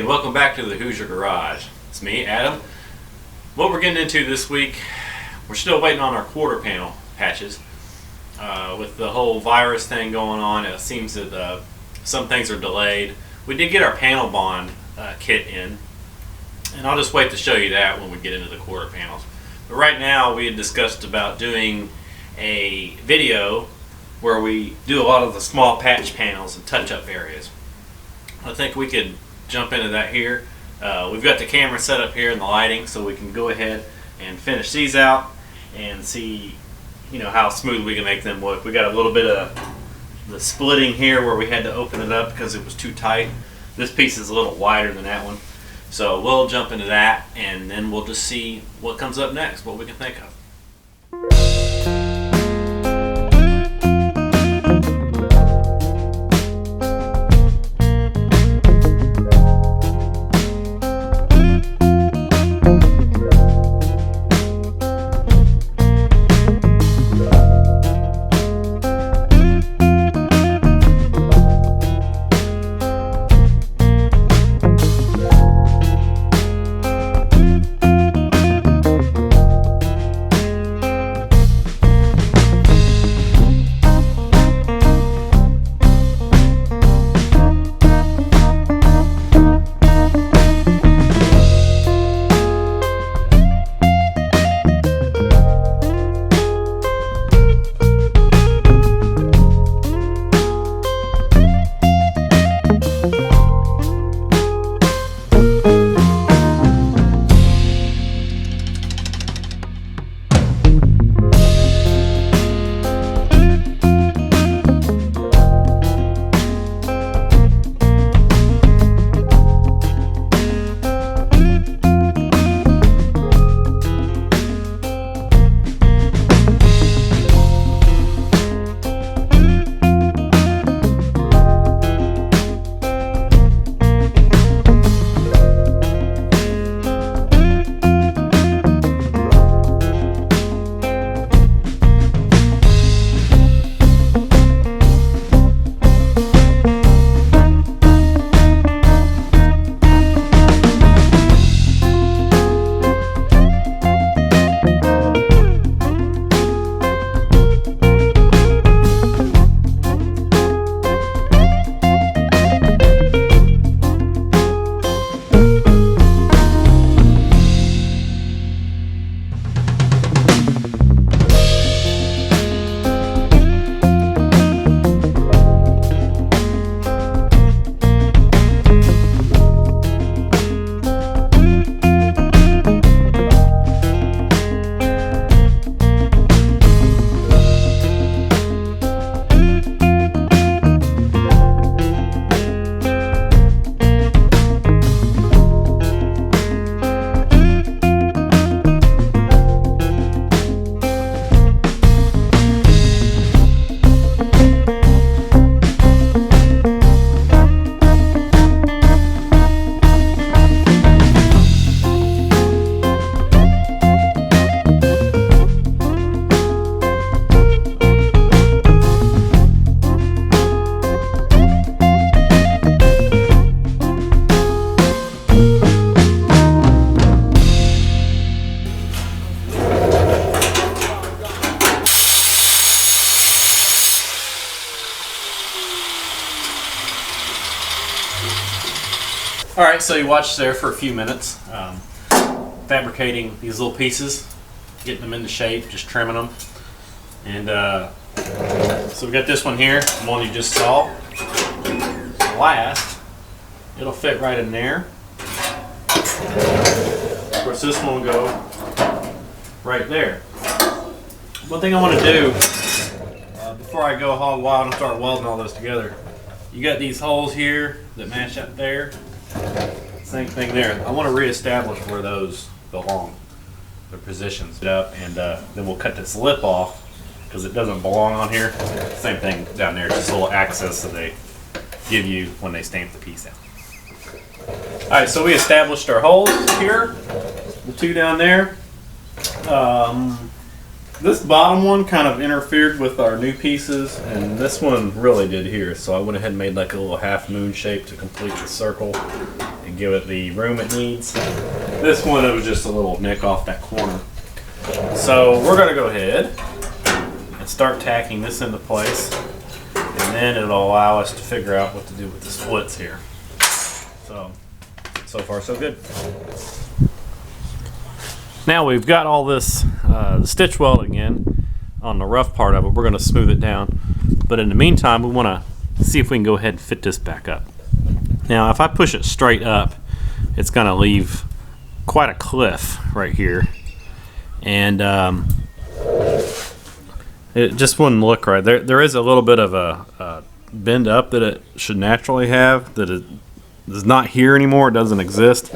and welcome back to the Hoosier Garage. It's me, Adam. What we're getting into this week, we're still waiting on our quarter panel patches. With the whole virus thing going on, it seems that some things are delayed. We did get our panel bond kit in, and I'll just wait to show you that when we get into the quarter panels. But right now, we had discussed about doing a video where we do a lot of the small patch panels and touch-up areas. I think we could jump into that here. We've got the camera set up here and the lighting, so we can go ahead and finish these out and see, how smooth we can make them look. We got a little bit of the splitting here where we had to open it up because it was too tight. This piece is a little wider than that one. So we'll jump into that and then we'll just see what comes up next, what we can think of. Alright, so you watched there for a few minutes, fabricating these little pieces, getting them into shape, just trimming them. And so we got this one here, the one you just saw. Last, it'll fit right in there. Of course, this one will go right there. One thing I want to do before I go hog wild and start welding all this together, you got these holes here that match up there. Same thing there. I want to reestablish where those belong, their positions up, and then we'll cut this lip off because it doesn't belong on here. Same thing down there, just a little access that they give you when they stamp the piece out. Alright, so we established our holes here, the two down there. This bottom one kind of interfered with our new pieces, and this one really did here. So I went ahead and made like a little half moon shape to complete the circle and give it the room it needs. This one, it was just a little nick off that corner. So we're gonna go ahead and start tacking this into place, and then it'll allow us to figure out what to do with the splits here. So far so good. Now we've got all this stitch welding in on the rough part of it. We're going to smooth it down, but in the meantime we want to see if we can go ahead and fit this back up. Now if I push it straight up, it's going to leave quite a cliff right here, and it just wouldn't look right. There is a little bit of a bend up that it should naturally have that it is not here anymore. It doesn't exist.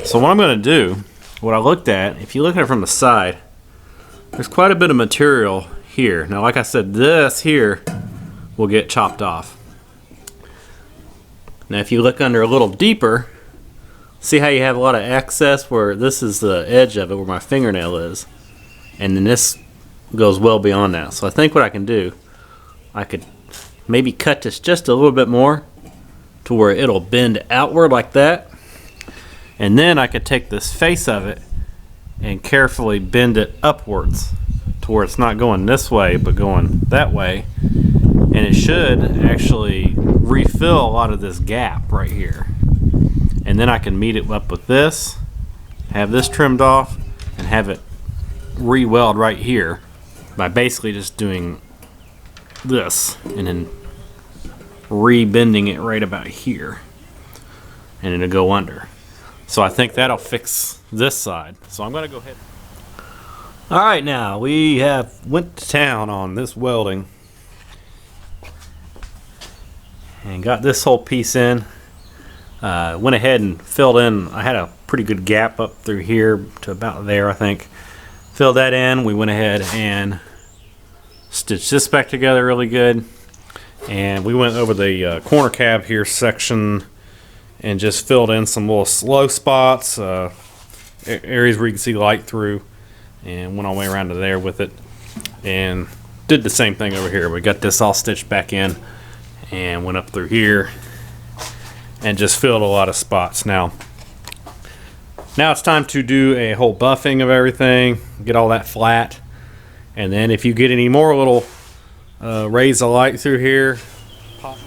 So what I'm going to do, what I looked at, if you look at it from the side, there's quite a bit of material here. Now like I said, this here will get chopped off. Now if you look under a little deeper, see how you have a lot of excess where this is the edge of it where my fingernail is, and then this goes well beyond that. So I think what I can do, I could maybe cut this just a little bit more to where it'll bend outward like that, and then I could take this face of it and carefully bend it upwards to where it's not going this way but going that way, and it should actually refill a lot of this gap right here. And then I can meet it up with this, have this trimmed off, and have it re-weld right here by basically just doing this and then re-bending it right about here, and it'll go under. So I think that'll fix this side. So I'm gonna go ahead. All right, now we have went to town on this welding and got this whole piece in. Went ahead and filled in. I had a pretty good gap up through here to about there, I think. Filled that in. We went ahead and stitched this back together really good. And we went over the corner cab here section and just filled in some little slow spots, areas where you can see light through, and went all the way around to there with it, and did the same thing over here. We got this all stitched back in and went up through here and just filled a lot of spots. Now it's time to do a whole buffing of everything, get all that flat, and then if you get any more little rays of light through here, pop.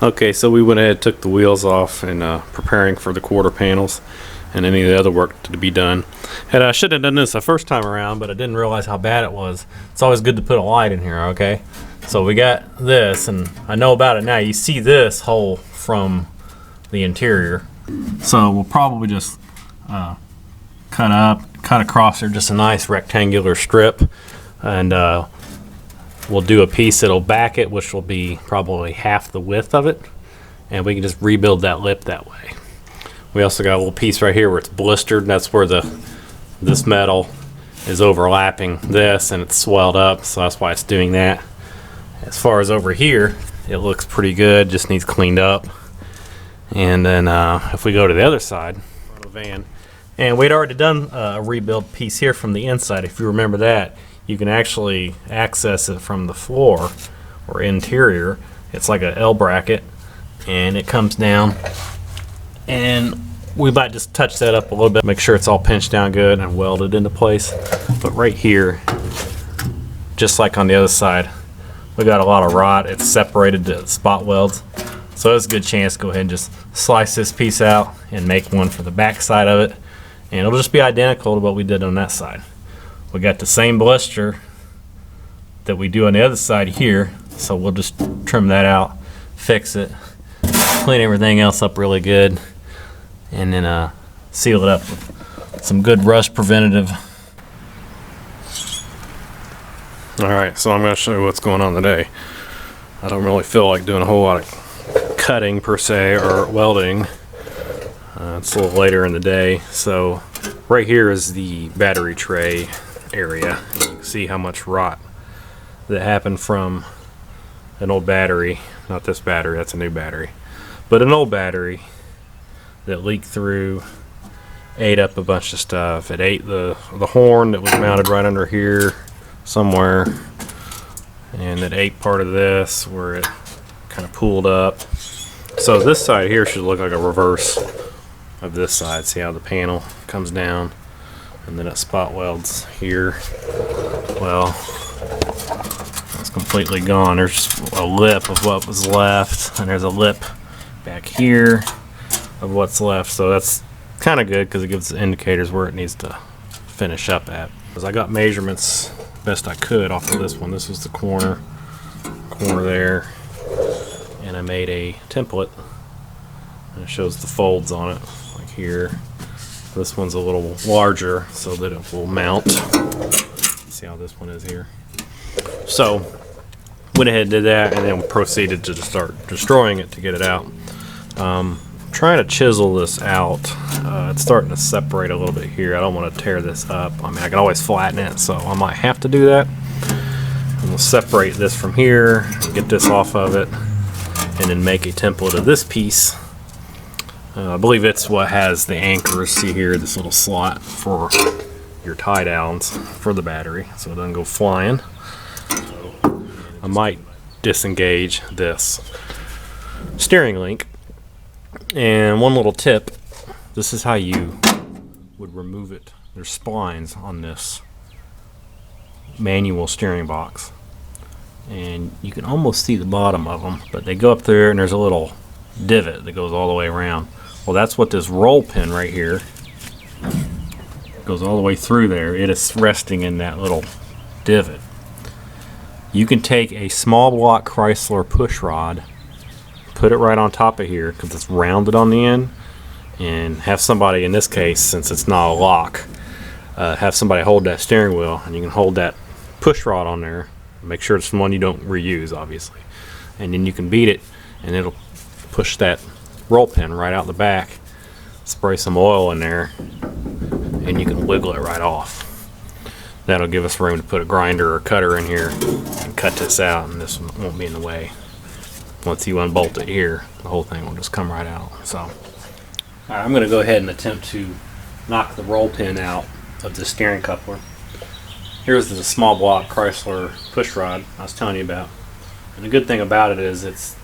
Okay, so we went ahead, took the wheels off, and preparing for the quarter panels and any of the other work to be done. And I should have done this the first time around, but I didn't realize how bad it was. It's always good to put a light in here, okay? So we got this, and I know about it now. You see this hole from the interior. So we'll probably just cut across there just a nice rectangular strip, and we'll do a piece that'll back it, which will be probably half the width of it, and we can just rebuild that lip that way. We also got a little piece right here where it's blistered. That's where this metal is overlapping this, and it's swelled up, so that's why it's doing that. As far as over here, it looks pretty good, just needs cleaned up. And then if we go to the other side of the van, and we'd already done a rebuild piece here from the inside. If you remember that, you can actually access it from the floor or interior. It's like a L bracket, and it comes down, and we might just touch that up a little bit, make sure it's all pinched down good and welded into place. But right here, just like on the other side, we got a lot of rot. It's separated to spot welds, so there's a good chance to go ahead and just slice this piece out and make one for the back side of it, and it'll just be identical to what we did on that side. We got the same blister that we do on the other side here, so we'll just trim that out, fix it, clean everything else up really good, and then seal it up with some good rust preventative. Alright, so I'm going to show you what's going on today. I don't really feel like doing a whole lot of cutting per se or welding. It's a little later in the day, so right here is the battery tray area. You can see how much rot that happened from an old battery. Not this battery, that's a new battery. But an old battery that leaked through, ate up a bunch of stuff. It ate the horn that was mounted right under here somewhere. And it ate part of this where it kind of pulled up. So this side here should look like a reverse of this side. See how the panel comes down and then it spot welds here. Well, it's completely gone. There's just a lip of what was left, and there's a lip back here of what's left. So that's kind of good because it gives the indicators where it needs to finish up at. Because I got measurements best I could off of this one. This was the corner there, and I made a template, and it shows the folds on it, like here. This one's a little larger so that it will mount. See how this one is here. So went ahead and did that, and then proceeded to start destroying it to get it out. Trying to chisel this out. It's starting to separate a little bit here. I don't want to tear this up. I mean, I can always flatten it, so I might have to do that. And we'll separate this from here, get this off of it, and then make a template of this piece. I believe it's what has the anchors. See here, this little slot for your tie downs for the battery, so it doesn't go flying. So I might disengage this steering link. And one little tip, this is how you would remove it. There's splines on this manual steering box, and you can almost see the bottom of them, but they go up there and there's a little divot that goes all the way around. Well, that's what this roll pin right here goes all the way through there. It is resting in that little divot. You can take a small block Chrysler push rod, put it right on top of here because it's rounded on the end, and have somebody, in this case, since it's not a lock, have somebody hold that steering wheel, and you can hold that push rod on there. Make sure it's one you don't reuse, obviously. And then you can beat it, and it'll push that roll pin right out the back. Spray some oil in there, and you can wiggle it right off. That'll give us room to put a grinder or cutter in here and cut this out, and this won't be in the way. Once you unbolt it here, the whole thing will just come right out. So, I'm going to go ahead and attempt to knock the roll pin out of the steering coupler. Here's the small block Chrysler push rod I was telling you about. And the good thing about it is it's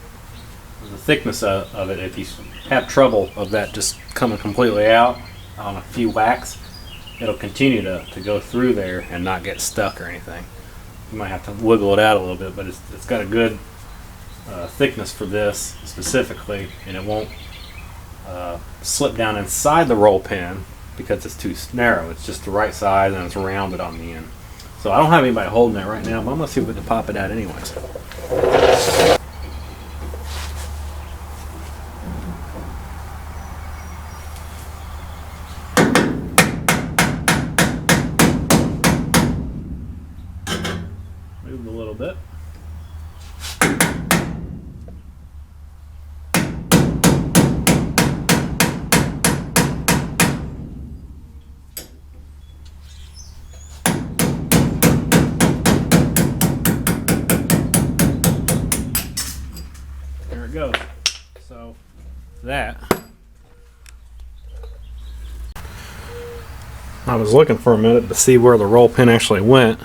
the thickness of it. If you have trouble of that just coming completely out on a few whacks, it'll continue to go through there and not get stuck or anything. You might have to wiggle it out a little bit, but it's got a good thickness for this specifically, and it won't slip down inside the roll pin because it's too narrow. It's just the right size, and it's rounded on the end. So I don't have anybody holding it right now, but I'm going to see if we can pop it out anyways. Move a little bit. There it goes. So that. I was looking for a minute to see where the roll pin actually went,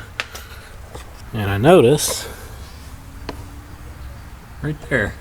and I noticed right there.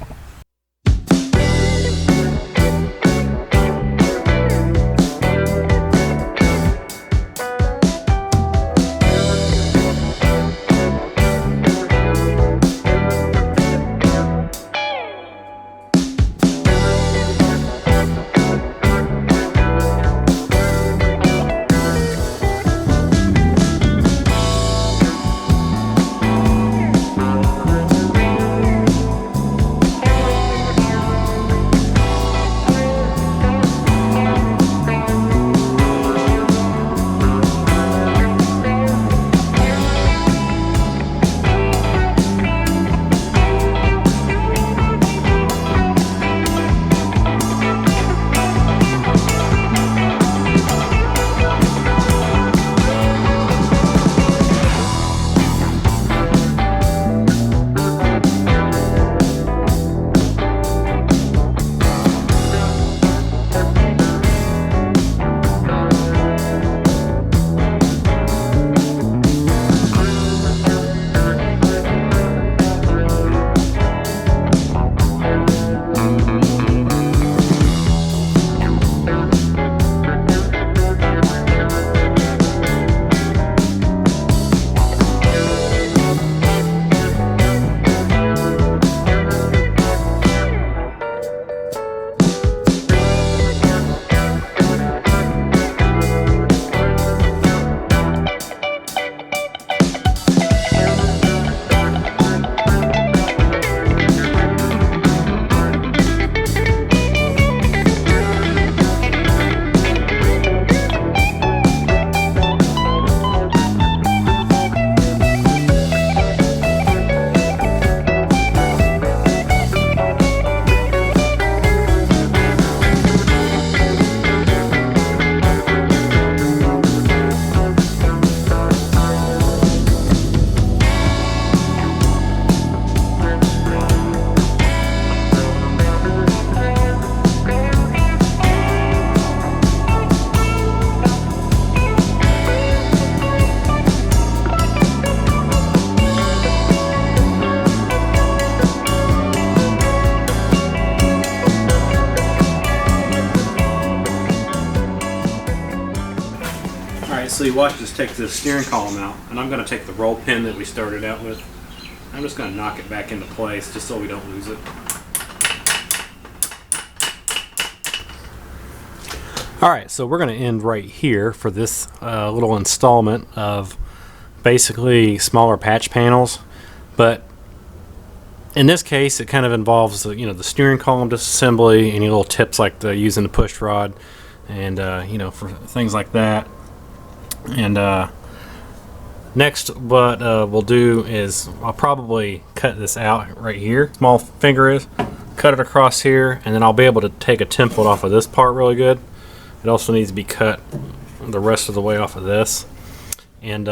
so you watch us take the steering column out, and I'm going to take the roll pin that we started out with. I'm just going to knock it back into place just so we don't lose it. Alright, so we're going to end right here for this little installment of basically smaller patch panels, but in this case it kind of involves the steering column disassembly, any little tips like the using the push rod, and for things like that. And next what we'll do is I'll probably cut this out right here, small finger is, cut it across here, and then I'll be able to take a template off of this part really good. It also needs to be cut the rest of the way off of this. And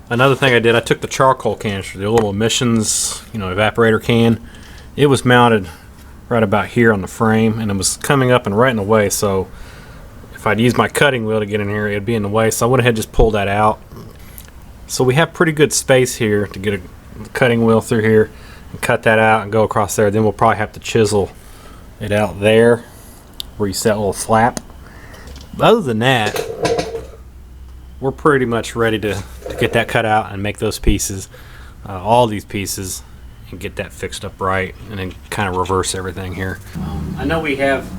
another thing I did, I took the charcoal canister, the little emissions evaporator can. It was mounted right about here on the frame, and it was coming up and right in the way, so if I'd use my cutting wheel to get in here, it'd be in the way, so I went ahead and just pulled that out. So we have pretty good space here to get a cutting wheel through here and cut that out and go across there. Then we'll probably have to chisel it out there where you see that little flap. But other than that, we're pretty much ready to get that cut out and make those pieces, all these pieces, and get that fixed up right, and then kind of reverse everything here. I know we have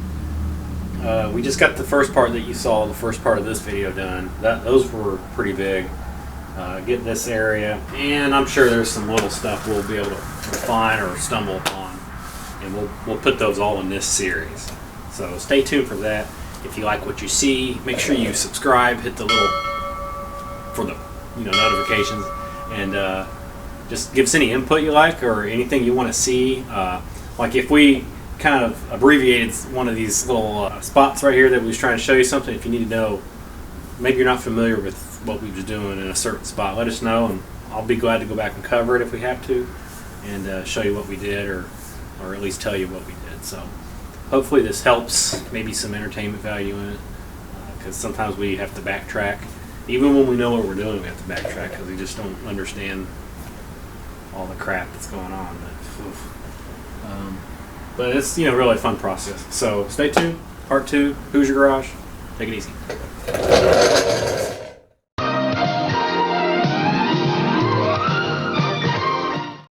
we just got the first part that you saw, the first part of this video done. Those were pretty big. Getting this area, and I'm sure there's some little stuff we'll be able to refine or stumble upon, and we'll put those all in this series. So stay tuned for that. If you like what you see, make sure you subscribe, hit the little for the notifications, and just give us any input you like or anything you want to see. Like if we kind of abbreviated one of these little spots right here that we was trying to show you something, if you need to know, maybe you're not familiar with what we was doing in a certain spot, let us know, and I'll be glad to go back and cover it if we have to, and show you what we did, or at least tell you what we did. So hopefully this helps, maybe some entertainment value in it, because sometimes we have to backtrack. Even when we know what we're doing, we have to backtrack because we just don't understand all the crap that's going on. But it's really a fun process. So stay tuned. Part 2, Hoosier Garage. Take it easy.